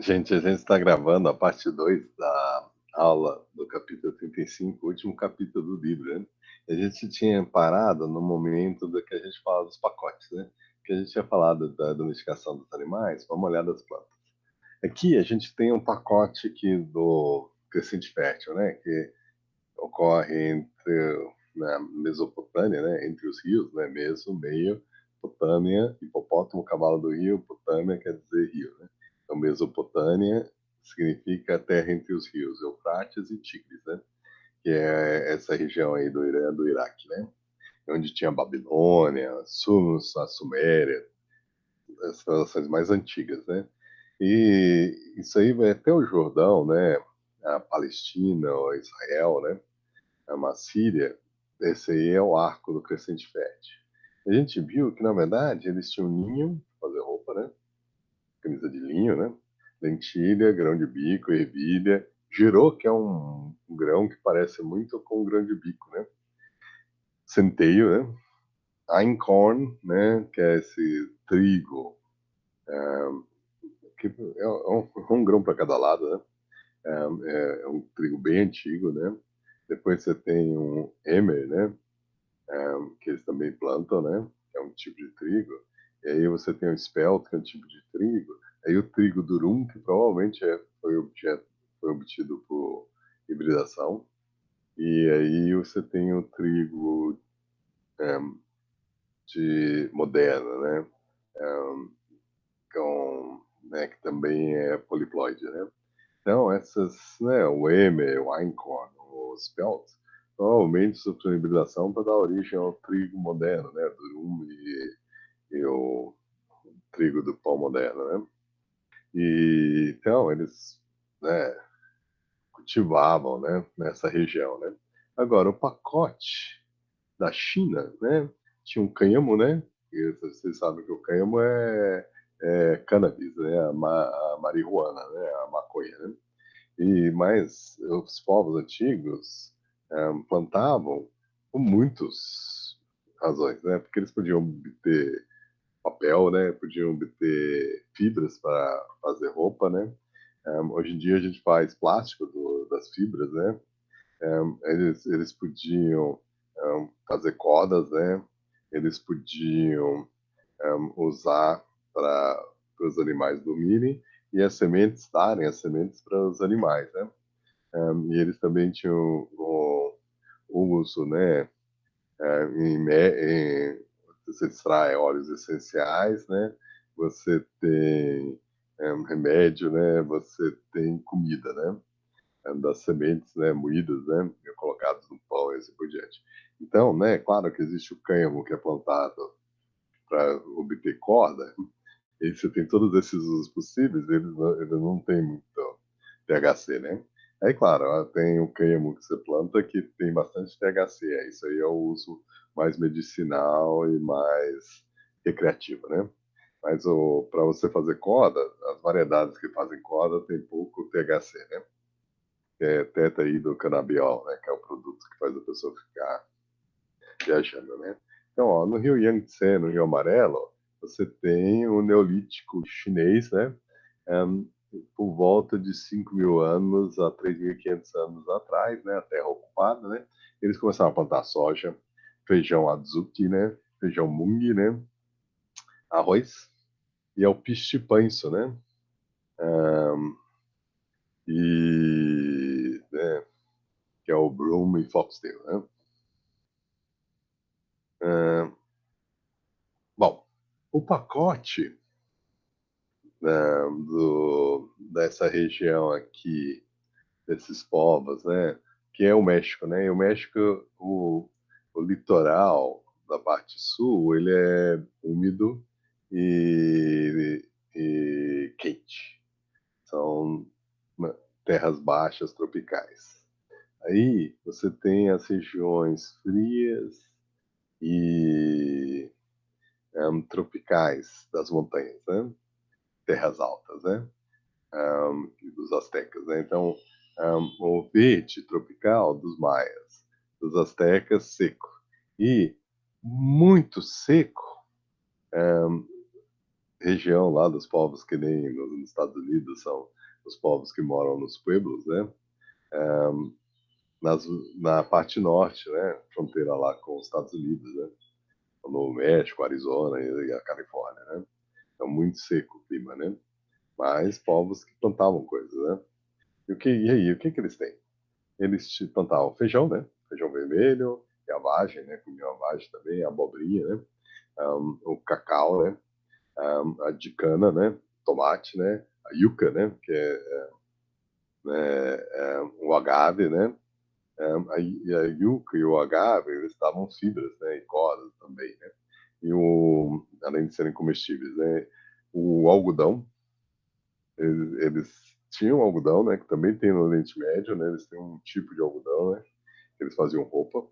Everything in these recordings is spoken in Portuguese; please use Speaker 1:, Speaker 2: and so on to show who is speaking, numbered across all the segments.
Speaker 1: Gente, a gente está gravando a parte 2 da aula do capítulo 35, o último capítulo do livro, né? A gente tinha parado no momento do que a gente fala dos pacotes, né? Que a gente tinha falado da domesticação dos animais, vamos olhar das plantas. Aqui a gente tem um pacote aqui do crescente fértil, né? Que ocorre entre na Mesopotâmia, né? Entre os rios, né? Meso, meio, Potâmia, hipopótamo, cavalo do rio, Potâmia quer dizer rio, né? Então, Mesopotâmia significa terra entre os rios, Eufrates e Tigres, né? Que é essa região aí do Irã, do Iraque, né? Onde tinha a Babilônia, a Suméria, as civilizações mais antigas, né? E isso aí vai até o Jordão, né? A Palestina, ou Israel, né? A Síria. Esse aí é o arco do crescente fértil. A gente viu que, na verdade, eles tinham linho, fazer roupa, né? Camisa de linho, né? Lentilha, grão de bico, ervilha, girô, que é um grão que parece muito com um grão de bico, né? Centeio, né? Einkorn, né? Que é esse trigo, que é um grão para cada lado, né? É um trigo bem antigo, né? Depois você tem um emmer, né? Que eles também plantam, né? Que é um tipo de trigo. E aí você tem o spelt, que é um tipo de trigo. Aí o trigo durum, que provavelmente foi obtido por hibridação. E aí você tem o trigo é, de moderno, né? Né? Que também é poliploide, né? Então, essas, né? O Emmer, o Einkorn, o spelt, provavelmente sofreu hibridação para dar origem ao trigo moderno, né? Durum e o trigo do pão moderno, né? E então eles, né, cultivavam, né, nessa região, né? Agora o pacote da China, né, tinha um cânhamo, né? E vocês sabem que o cânhamo é cannabis, né? A marihuana, né? A maconha, né? E mas os povos antigos plantavam por muitas razões, né? Porque eles podiam obter papel, né? Podiam obter fibras para fazer roupa, né? Hoje em dia a gente faz plástico das fibras, né? Eles podiam fazer cordas, né? Eles podiam usar para os animais dormirem e as sementes darem as sementes para os animais, né? E eles também tinham o uso, né? Você extrai óleos essenciais, né? Você tem remédio, né? Você tem comida, né? Das sementes, né? Moídas, né? Colocadas no pão e assim por diante. Então, né? Claro que existe o cânhamo que é plantado para obter corda. E você tem todos esses usos possíveis, eles não têm muito THC, né? Aí, claro, tem o cânhamo que você planta que tem bastante THC. Isso aí é o uso mais medicinal e mais recreativo, né? Mas para você fazer corda, as variedades que fazem corda tem pouco THC, né? Que é tetraidrocanabiol, né? Que é o produto que faz a pessoa ficar viajando, né? Então, ó, no Rio Yangtze, no Rio Amarelo, você tem o Neolítico chinês, né? Um, por volta de 5.000 anos a 3.500 anos atrás, né? A terra ocupada, né? Eles começaram a plantar soja, feijão adzuki, né? Feijão mung, né? Arroz e é o pichipanço, né? Um, né? Que é o broom e foxtail, né? Um, bom, o pacote né, dessa região aqui, desses povos, né, que é o México, né? E o México, o litoral da parte sul, ele é úmido e quente. São terras baixas tropicais. Aí você tem as regiões frias e tropicais das montanhas, né? Terras altas, né? Dos astecas, né? Então, o verde tropical dos maias, dos astecas seco e muito seco região lá dos povos que nem nos Estados Unidos são os povos que moram nos pueblos, né? Nas, na parte norte, né? Fronteira lá com os Estados Unidos, né? No México, Arizona e a Califórnia, né? Então muito seco o clima, né? Mas povos que plantavam coisas, né? E aí, o que que eles têm? Eles plantavam feijão, né? Feijão vermelho, e a vagem, né? Comiam a vagem também, a abobrinha, né? O cacau, né? A de cana, né? Tomate, né? A yuca, né? Que é, o agave, né? A yuca e o agave, eles davam fibras, né? E cordas também, né? Além de serem comestíveis, né? O algodão, eles tinham algodão, né? Que também tem no Oriente Médio, né? Eles têm um tipo de algodão, né? Que eles faziam roupa.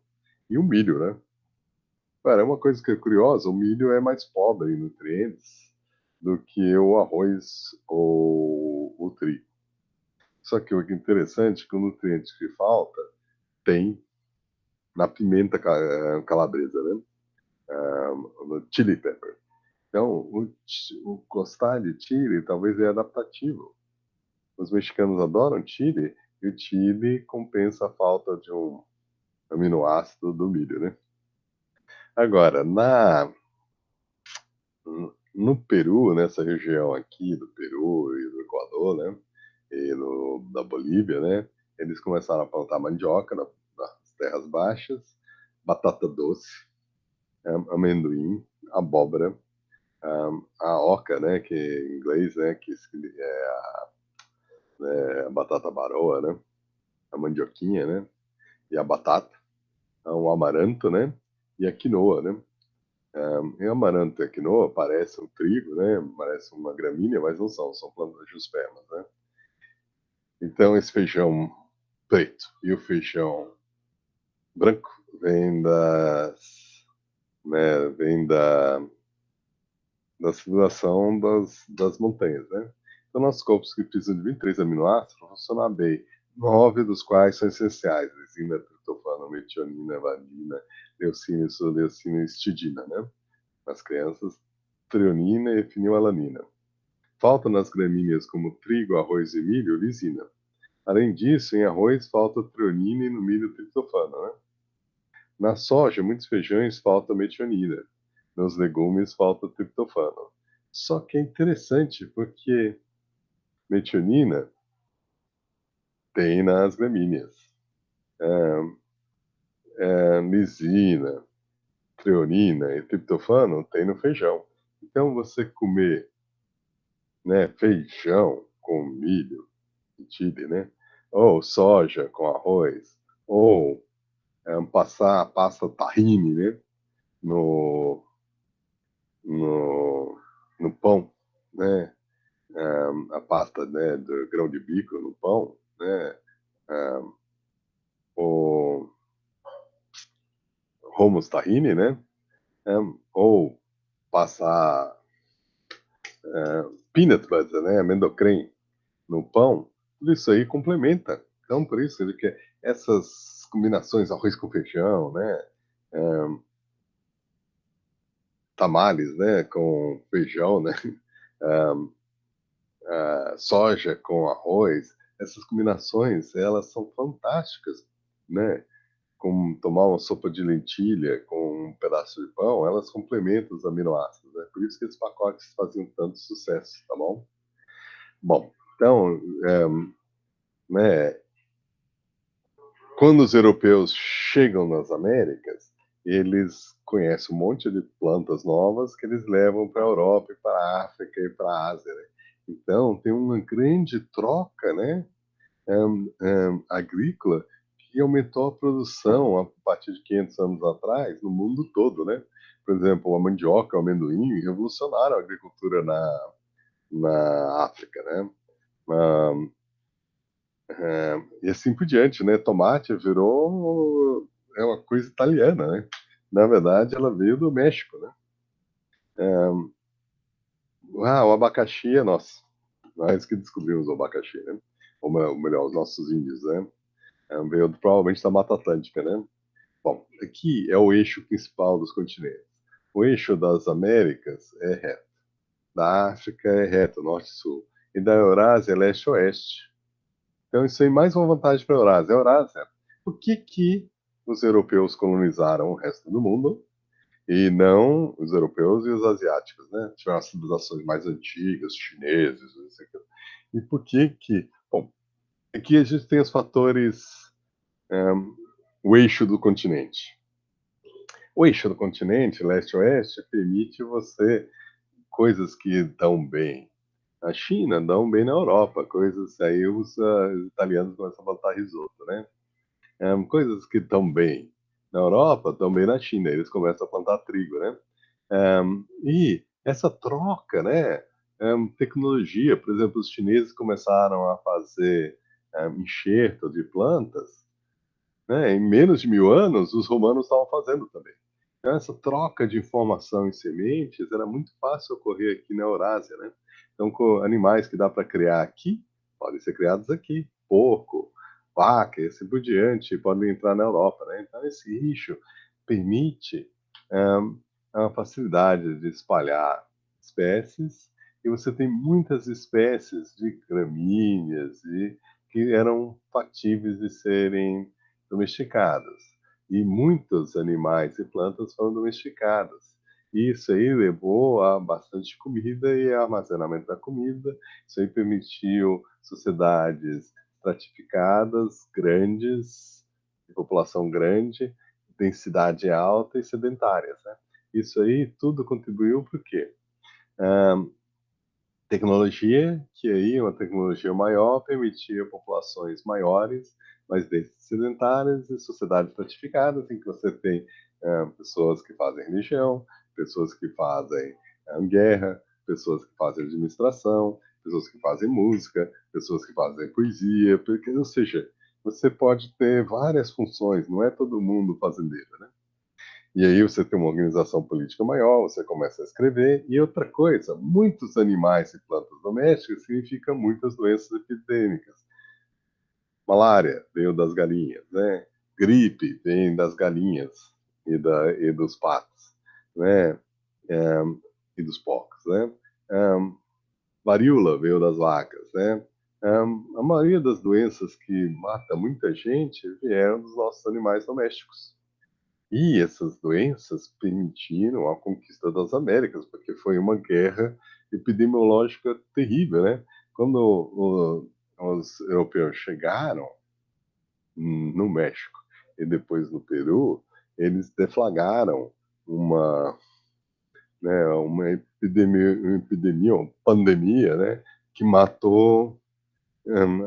Speaker 1: E o milho, né? Cara, é uma coisa que é curiosa, o milho é mais pobre em nutrientes do que o arroz ou o trigo. Só que o que é interessante é que o nutriente que falta tem na pimenta calabresa, né? No chili pepper. Então, o gostar de chile talvez é adaptativo. Os mexicanos adoram chile e o chile compensa a falta de um aminoácido do milho, né? Agora, no Peru, nessa região aqui do Peru e do Equador, né? E da Bolívia, né? Eles começaram a plantar mandioca nas terras baixas, batata doce, amendoim, abóbora, a oca, né? Que em inglês, né? Que é a batata baroa, né? A mandioquinha, né? E a batata, o amaranto, né? E a quinoa, né? E o amaranto e a quinoa parecem um trigo, né? Parece uma gramínea, mas não são, são plantas de angiospermas, né? Então esse feijão preto e o feijão branco vem da circulação das montanhas, né? Então nossos corpos que precisam de 23 aminoácidos vão funcionar bem, 9 dos quais são essenciais: lisina, triptofano, metionina, valina, leucina, isoleucina e histidina, né? Nas crianças, treonina e fenilalanina. Falta nas gramíneas como trigo, arroz e milho, lisina. Além disso, em arroz falta treonina e no milho triptofano, né? Na soja, muitos feijões falta metionina. Nos legumes falta triptofano. Só que é interessante porque metionina tem nas gramíneas. Lisina, treonina e triptofano tem no feijão. Então, você comer, né, feijão com milho e chile, né? Ou soja com arroz, ou passar a pasta tahine, né? No, no, no pão, né? A pasta, né, do grão de bico no pão, né? O hummus tahine, né? Ou passar peanut butter, né? Amendocrem no pão, tudo isso aí complementa. Então, por isso que essas combinações, arroz com feijão, né? Tamales, né? Com feijão, né? Soja com arroz, essas combinações, elas são fantásticas, né? Como tomar uma sopa de lentilha com um pedaço de pão, elas complementam os aminoácidos, né? Por isso que esses pacotes faziam tanto sucesso, tá bom? Bom, então, né, quando os europeus chegam nas Américas, eles conhecem um monte de plantas novas que eles levam para a Europa, para a África e para a Ásia, né? Então, tem uma grande troca, né, agrícola que aumentou a produção a partir de 500 anos atrás no mundo todo, né? Por exemplo, a mandioca, o amendoim revolucionaram a agricultura na África, né? E assim por diante, né? Tomate virou uma coisa italiana, né? Na verdade, ela veio do México, né? O abacaxi é nosso. Nós que descobrimos o abacaxi, né? Ou melhor, os nossos índios, né? Veio provavelmente da Mata Atlântica, né? Bom, aqui é o eixo principal dos continentes. O eixo das Américas é reto. Da África é reto, norte-sul. E da Eurásia é leste-oeste. Então isso aí é mais uma vantagem para a Eurásia. A Eurásia, por que que os europeus colonizaram o resto do mundo e não os europeus e os asiáticos, né? Tiveram as civilizações mais antigas, chineses, isso aqui. E por que que... Bom, aqui a gente tem os fatores, um, o eixo do continente. O eixo do continente, leste-oeste, permite você coisas que dão bem na China, dão bem na Europa, coisas aí os italianos começam a plantar risoto, né? Coisas que estão bem na Europa, estão bem na China, eles começam a plantar trigo, né? E essa troca, né? Tecnologia, por exemplo, os chineses começaram a fazer enxerto de plantas, né? Em menos de 1000 anos, os romanos estavam fazendo também. Então, essa troca de informação em sementes era muito fácil ocorrer aqui na Eurásia, né? Então, com animais que dá para criar aqui, podem ser criados aqui. Porco, vaca e assim por diante, podem entrar na Europa, né? Então, esse eixo permite um, a facilidade de espalhar espécies, e você tem muitas espécies de gramíneas e que eram factíveis de serem domesticadas. E muitos animais e plantas foram domesticadas. E isso aí levou a bastante comida e armazenamento da comida. Isso aí permitiu sociedades estratificadas, grandes, de população grande, densidade alta e sedentárias, né? Isso aí tudo contribuiu para o quê? Tecnologia, que aí uma tecnologia maior permitia populações maiores, mais sedentárias e sociedades estratificadas, em que você tem pessoas que fazem religião, pessoas que fazem guerra, pessoas que fazem administração, pessoas que fazem música, pessoas que fazem poesia, porque, ou seja, você pode ter várias funções, não é todo mundo fazendeiro, né? E aí você tem uma organização política maior, você começa a escrever. E outra coisa, muitos animais e plantas domésticas significa muitas doenças epidêmicas. Malária veio das galinhas, né? Gripe vem das galinhas e dos patos, né? E dos porcos, né? Varíola veio das vacas, né? A maioria das doenças que mata muita gente vieram dos nossos animais domésticos. E essas doenças permitiram a conquista das Américas, porque foi uma guerra epidemiológica terrível, né? Quando os europeus chegaram no México e depois no Peru, eles deflagraram uma, né, uma pandemia, né, que matou,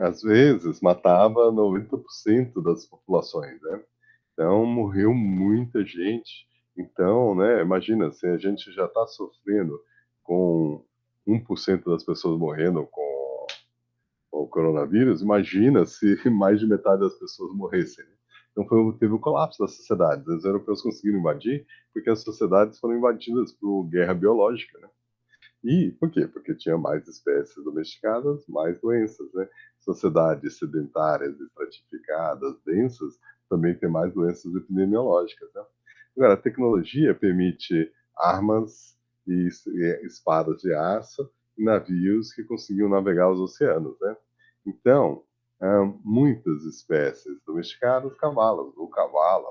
Speaker 1: às vezes, matava 90% das populações, né? Então, morreu muita gente. Então, né, imagina, se a gente já está sofrendo com 1% das pessoas morrendo com o coronavírus, imagina se mais de metade das pessoas morressem, né? Então, teve o colapso das sociedades. Os europeus conseguiram invadir porque as sociedades foram invadidas por guerra biológica, né? E por quê? Porque tinha mais espécies domesticadas, mais doenças, né? Sociedades sedentárias, estratificadas, densas, também tem mais doenças epidemiológicas, né? Agora, a tecnologia permite armas e espadas de aço e navios que conseguiam navegar os oceanos, né? Então, muitas espécies domesticadas, cavalos, o cavalo.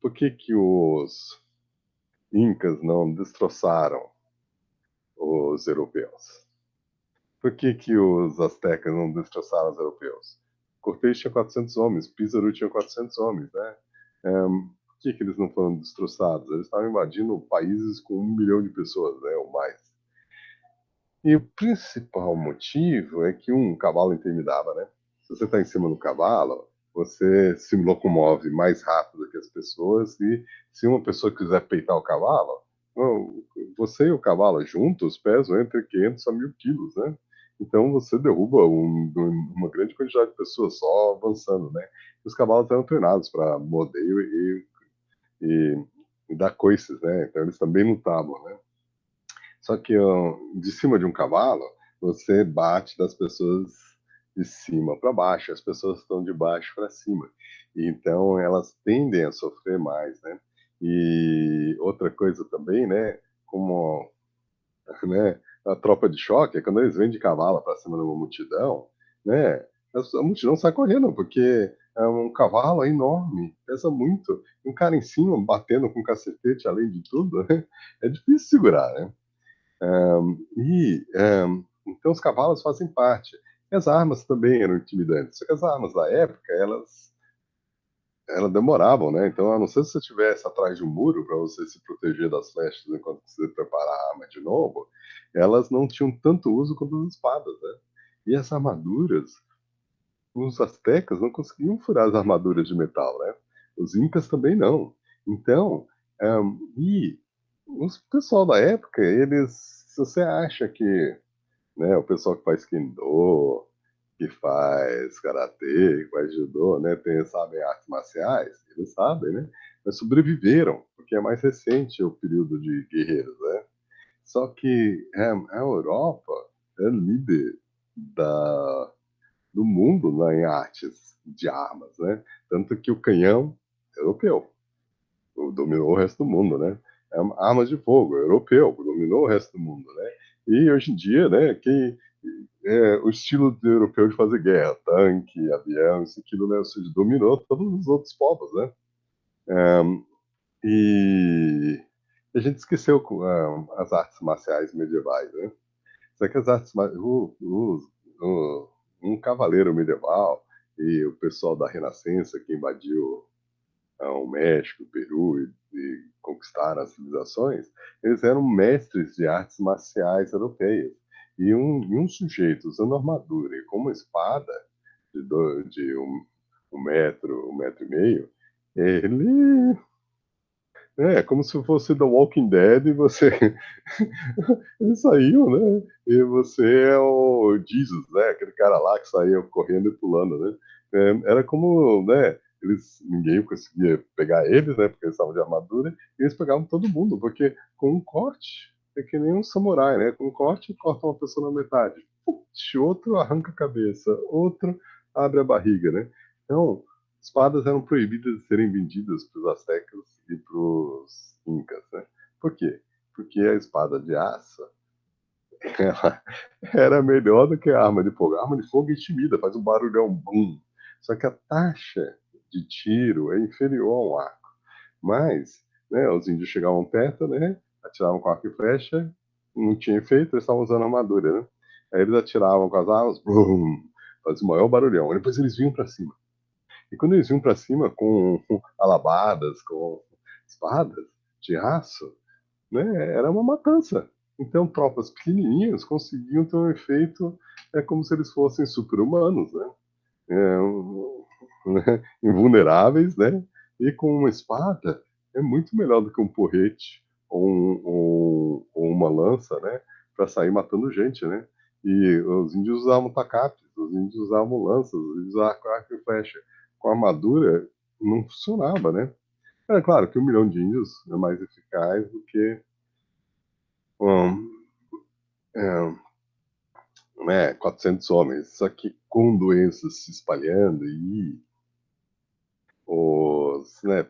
Speaker 1: Por que que os incas não destroçaram os europeus? Por que que os astecas não destroçaram os europeus? Cortés tinha 400 homens, Pizarro tinha 400 homens, né? Por que que eles não foram destroçados? Eles estavam invadindo países com 1 milhão de pessoas, né, ou mais. E o principal motivo é que um cavalo intimidava, né? Se você está em cima do cavalo, você se locomove mais rápido que as pessoas, e se uma pessoa quiser peitar o cavalo, você e o cavalo juntos pesam entre 500 a 1000 quilos, né? Então você derruba uma grande quantidade de pessoas só avançando, né? Os cavalos eram treinados para morder e dar coices, né? Então eles também lutavam, né? Só que de cima de um cavalo, você bate das pessoas de cima para baixo, as pessoas estão de baixo para cima. E então elas tendem a sofrer mais, né? E outra coisa também, né? Como né? A tropa de choque é quando eles vêm de cavalo para cima de uma multidão, né? A multidão sai correndo, porque é um cavalo é enorme, pesa muito, e um cara em cima batendo com um cacetete, além de tudo, né? É difícil segurar, né? Então os cavalos fazem parte. E as armas também eram intimidantes. Só que as armas da época, elas demoravam, né? Então, a não ser se você estivesse atrás de um muro para você se proteger das flechas enquanto você prepara a arma de novo, elas não tinham tanto uso quanto as espadas, né? E as armaduras, os astecas não conseguiam furar as armaduras de metal, né? Os incas também não. Então, e o pessoal da época, eles, se você acha que, né, o pessoal que faz kendo, que faz karatê, que faz judô, né, sabem artes marciais, eles sabem, né, mas sobreviveram, porque é mais recente o período de guerreiros, né. Só que a Europa é líder da, do mundo, né, em artes de armas, né, tanto que o canhão é europeu dominou o resto do mundo, né? É uma arma de fogo, europeu, dominou o resto do mundo, né? E hoje em dia, né, o estilo europeu de fazer guerra, tanque, avião, isso aquilo, né, ou seja, dominou todos os outros povos, né? E a gente esqueceu as artes marciais medievais, né? Só que as artes um cavaleiro medieval e o pessoal da Renascença que invadiu ao México, Peru e conquistaram as civilizações, eles eram mestres de artes marciais europeias. E um sujeito usando armadura e com uma espada de um metro e meio, ele é como se fosse The Walking Dead e você. Ele saiu, né? E você é o Jesus, né? Aquele cara lá que saía correndo e pulando, né? Era como, né? Ninguém conseguia pegar eles, né? Porque eles estavam de armadura, e eles pegavam todo mundo, porque com um corte, é que nem um samurai, né? Com um corte, corta uma pessoa na metade. Putz, outro arranca a cabeça, outro abre a barriga, né? Então, espadas eram proibidas de serem vendidas para os astecas e para os incas, né? Por quê? Porque a espada de aço ela era melhor do que a arma de fogo. A arma de fogo intimida, faz um barulhão, bum. Só que a taxa de tiro é inferior ao arco. Mas, né, os índios chegavam perto, né, atiravam com arco e flecha, não tinha efeito, eles estavam usando armadura, né? Aí eles atiravam com as armas, bum, fazia o maior barulhão. Aí depois eles vinham para cima. E quando eles vinham para cima com alabadas, com espadas de aço, né, era uma matança. Então, tropas pequenininhas conseguiam ter um efeito como se eles fossem super-humanos, né? Invulneráveis, né? E com uma espada é muito melhor do que um porrete ou uma lança, né? Para sair matando gente, né? E os índios usavam tacapes, os índios usavam lanças, os índios usavam arco e flecha. Com armadura não funcionava, né? É claro que 1 milhão de índios é mais eficaz do que um, é, 400 homens, só que com doenças se espalhando e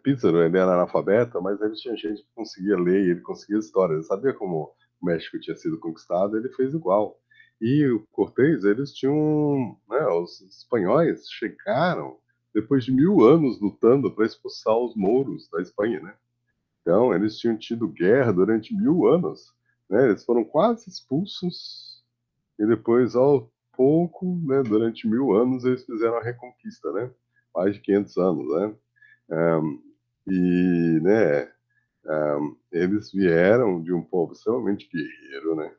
Speaker 1: Písaro, ele era analfabeto, mas ele tinha gente que conseguia ler e ele conseguia história. Ele sabia como o México tinha sido conquistado, ele fez igual. E o Cortés, eles tinham, né, os espanhóis chegaram depois de 1000 anos lutando para expulsar os mouros da Espanha, né? Então, eles tinham tido guerra durante 1000 anos, né? Eles foram quase expulsos e depois, ao pouco, né, durante 1000 anos, eles fizeram a reconquista, né? Mais de 500 anos, né? Um, e, né, eles vieram de um povo extremamente guerreiro, né?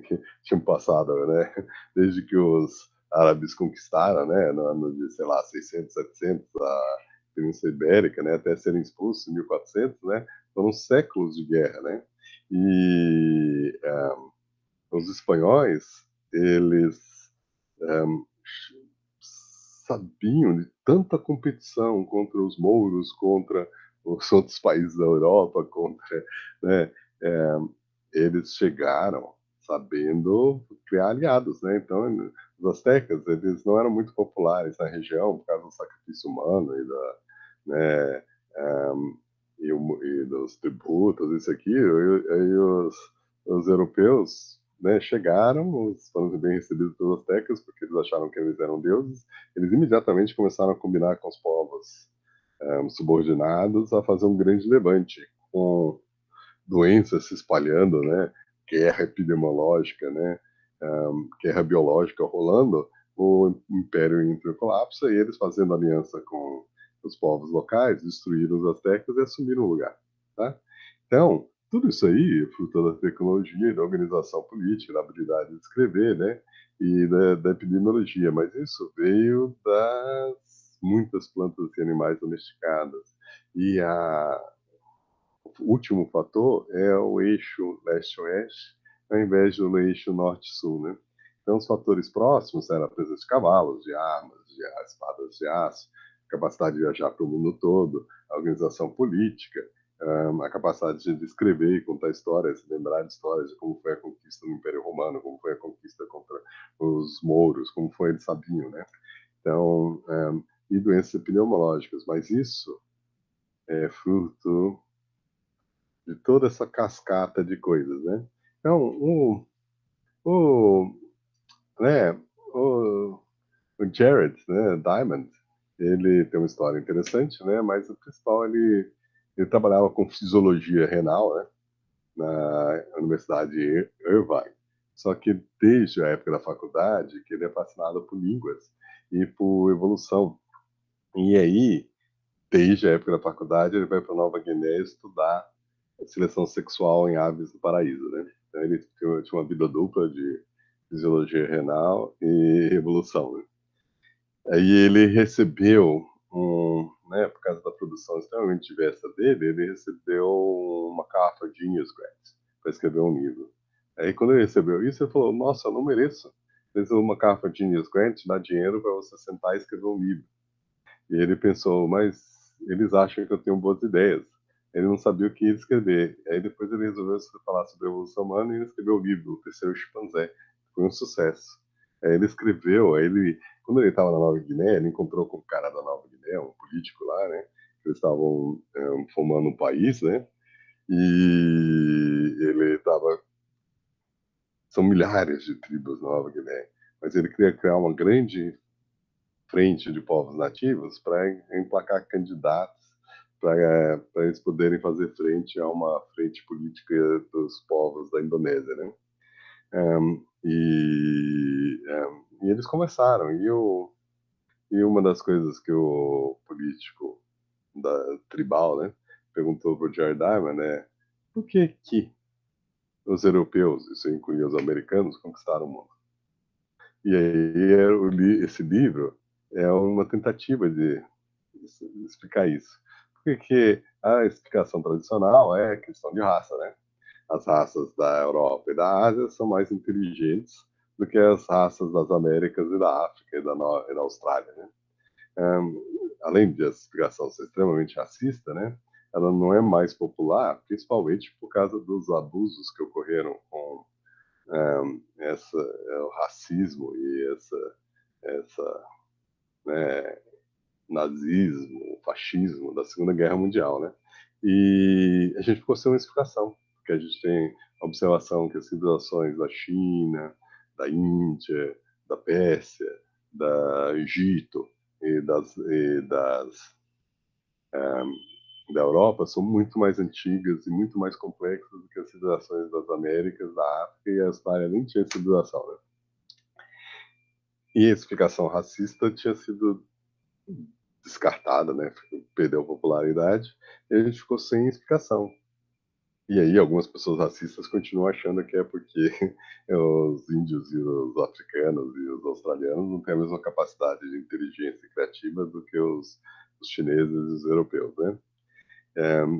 Speaker 1: Que tinham passado, né? Desde que os árabes conquistaram, né? No ano de, sei lá, 600, 700, a Península Ibérica, né? Até serem expulsos em 1400, né? Foram séculos de guerra, né? E os espanhóis, eles um, sabiam de tanta competição contra os mouros, contra os outros países da Europa, contra, né, é, eles chegaram sabendo criar aliados, né? Então, os astecas, eles não eram muito populares na região por causa do sacrifício humano e né, um, e dos tributos, isso aqui, e os os europeus, né, chegaram, foram bem recebidos pelos astecas, porque eles acharam que eles eram deuses. Eles imediatamente começaram a combinar com os povos subordinados a fazer um grande levante, com doenças se espalhando, né, guerra epidemiológica, né, guerra biológica rolando, o império entra em colapso e eles, fazendo aliança com os povos locais, destruíram os astecas e assumiram o lugar. Tá? Então, tudo isso aí é fruto da tecnologia, da organização política, da habilidade de escrever, né, e da epidemiologia, mas isso veio das muitas plantas e animais domesticadas. E o último fator é o eixo leste-oeste, ao invés do eixo norte-sul, né? Então, os fatores próximos eram a presença de cavalos, de armas, de espadas de aço, capacidade de viajar para o mundo todo, a organização política, a capacidade de escrever e contar histórias, lembrar de histórias de como foi a conquista do Império Romano, como foi a conquista contra os mouros, como foi, eles sabiam, né? Então, e doenças epidemiológicas, mas isso é fruto de toda essa cascata de coisas, né? Então, o, né, o, o Jared, né, Diamond, ele tem uma história interessante, né? Mas o principal, ele trabalhava com fisiologia renal, né? Na Universidade de Irvine. Só que desde a época da faculdade, que ele é fascinado por línguas e por evolução. E aí, desde a época da faculdade, ele vai para Nova Guiné estudar seleção sexual em aves do paraíso, né? Então ele tinha uma vida dupla de fisiologia renal e evolução, né? Aí ele recebeu né, por causa da produção extremamente diversa dele, ele recebeu uma MacArthur Genius Grant para escrever um livro. Aí quando ele recebeu isso, ele falou: "Nossa, eu não mereço. Mas uma MacArthur Genius Grant dá dinheiro para você sentar e escrever um livro." E ele pensou, mas eles acham que eu tenho boas ideias. Ele não sabia o que ia escrever. Aí depois ele resolveu falar sobre a evolução humana e ele escreveu o livro, O Terceiro Chimpanzé. Foi um sucesso. Aí ele escreveu, quando ele estava na Nova Guiné, ele encontrou com o cara da Nova Guiné, um político lá, né? Eles estavam formando um país, né? E ele estava. São milhares de tribos na Nova Guiné, mas ele queria criar uma grande frente de povos nativos para emplacar candidatos para eles poderem fazer frente a uma frente política dos povos da Indonésia, né? E eles começaram. E uma das coisas que o político tribal, né, perguntou para o Jared Diamond é por que os europeus, isso incluía os americanos, conquistaram o mundo? E aí esse livro é uma tentativa de explicar isso. Porque a explicação tradicional é questão de raça, né? As raças da Europa e da Ásia são mais inteligentes do que as raças das Américas e da África e da Austrália, né? Além de a explicação ser extremamente racista, né? Ela não é mais popular, principalmente por causa dos abusos que ocorreram com o racismo e essa né, nazismo, fascismo da Segunda Guerra Mundial, né? E a gente ficou sem uma explicação, porque a gente tem a observação que as civilizações da China, da Índia, da Pérsia, da Egito da Europa são muito mais antigas e muito mais complexas do que as civilizações das Américas, da África e a Austrália nem tinha civilização, né? E a explicação racista tinha sido descartada, né? Perdeu popularidade e a gente ficou sem explicação. E aí algumas pessoas racistas continuam achando que é porque os índios e os africanos e os australianos não têm a mesma capacidade de inteligência criativa do que os chineses e os europeus, né?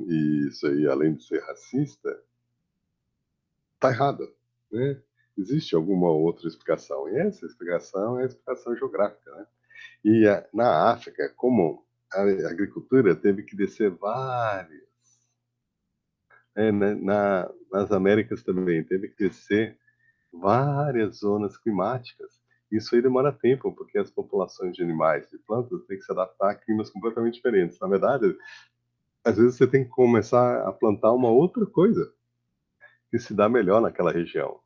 Speaker 1: E isso aí, além de ser racista, tá errado, né? Existe alguma outra explicação, e essa explicação é a explicação geográfica, né? E na África, como a agricultura teve que descer vários, né, nas Américas também, teve que descer várias zonas climáticas. Isso aí demora tempo, porque as populações de animais e plantas têm que se adaptar a climas completamente diferentes. Na verdade, às vezes você tem que começar a plantar uma outra coisa, que se dá melhor naquela região.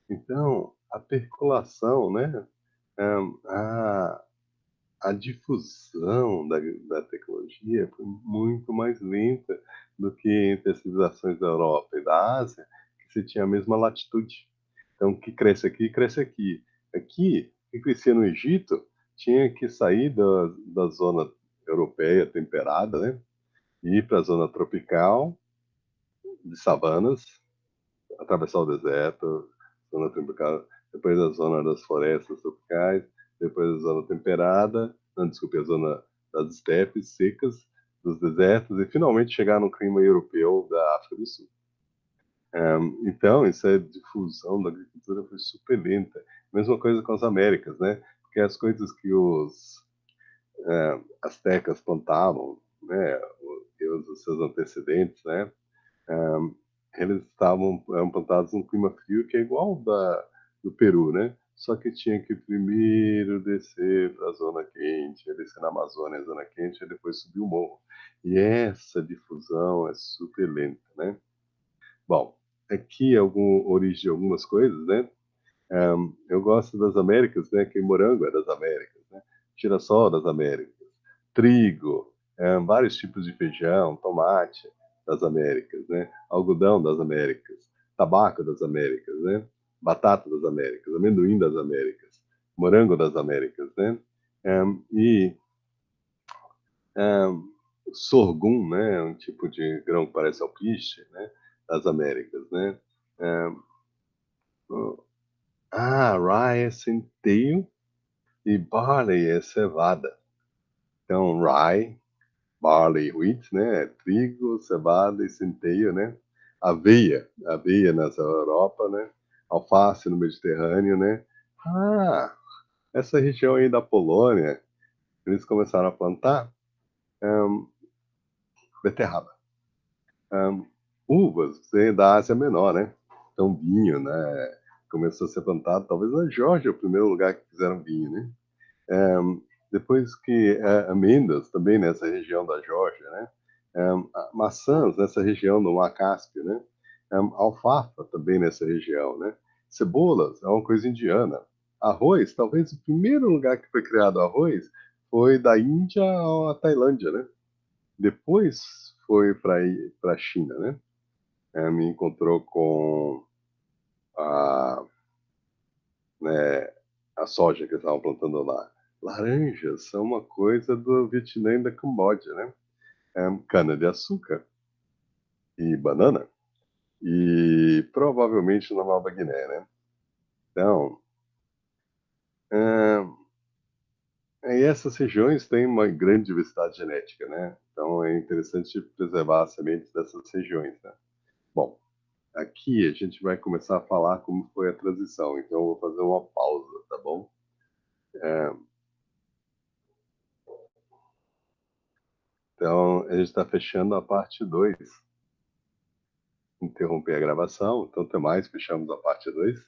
Speaker 1: Então, a percolação, né, a a difusão da tecnologia foi muito mais lenta do que entre as civilizações da Europa e da Ásia, que se tinha a mesma latitude. Então, o que cresce aqui, cresce aqui. Aqui, o que crescia no Egito, tinha que sair da zona europeia temperada, né, e ir para a zona tropical, de savanas, atravessar o deserto, zona tropical, depois a zona das florestas tropicais, depois a zona temperada, não, desculpe, a zona das estepes secas, dos desertos, e finalmente chegar no clima europeu da África do Sul. Então, essa difusão da agricultura foi super lenta. Mesma coisa com as Américas, né? Porque as coisas que os astecas plantavam, né, os seus antecedentes, né, um, eles eram plantados num clima frio que é igual do Peru, né? Só que tinha que primeiro descer para a zona quente, descer na Amazônia, zona quente, e depois subir o morro. E essa difusão é super lenta, né? Bom, aqui é alguma origem de algumas coisas, né? Eu gosto das Américas, né? Que morango é das Américas, né? Girassol das Américas, trigo, vários tipos de feijão, tomate das Américas, né? Algodão das Américas, tabaco das Américas, né? Batata das Américas, amendoim das Américas, morango das Américas, né? E sorghum, né? Um tipo de grão que parece alpiste, né? Das Américas, né? Rye é centeio e barley é cevada. Então, rye, barley, wheat, né? Trigo, cevada e centeio, né? Aveia nessa Europa, né? Alface no Mediterrâneo, né? Ah, essa região aí da Polônia, eles começaram a plantar um, beterraba. Um, uvas, vem da Ásia Menor, né? Então, vinho, né? Começou a ser plantado, talvez na Geórgia, o primeiro lugar que fizeram vinho, né? Depois que amêndoas também nessa região da Geórgia, né? Maçãs nessa região do Mar Cáspio, né? Alfafa também nessa região, né? Cebolas é uma coisa indiana. Arroz, talvez o primeiro lugar que foi criado arroz foi da Índia à Tailândia, né? Depois foi para a China, né? Me encontrou com a, né, a soja que eles estavam plantando lá. Laranjas são uma coisa do Vietnã e da Camboja, né? Cana-de-açúcar e banana, e provavelmente na Nova Guiné, né? Então, e essas regiões têm uma grande diversidade genética, né? Então é interessante preservar as sementes dessas regiões, né? Bom, aqui a gente vai começar a falar como foi a transição, então eu vou fazer uma pausa, tá bom? Então a gente está fechando a parte 2. Interromper a gravação, então até mais, fechamos a parte 2.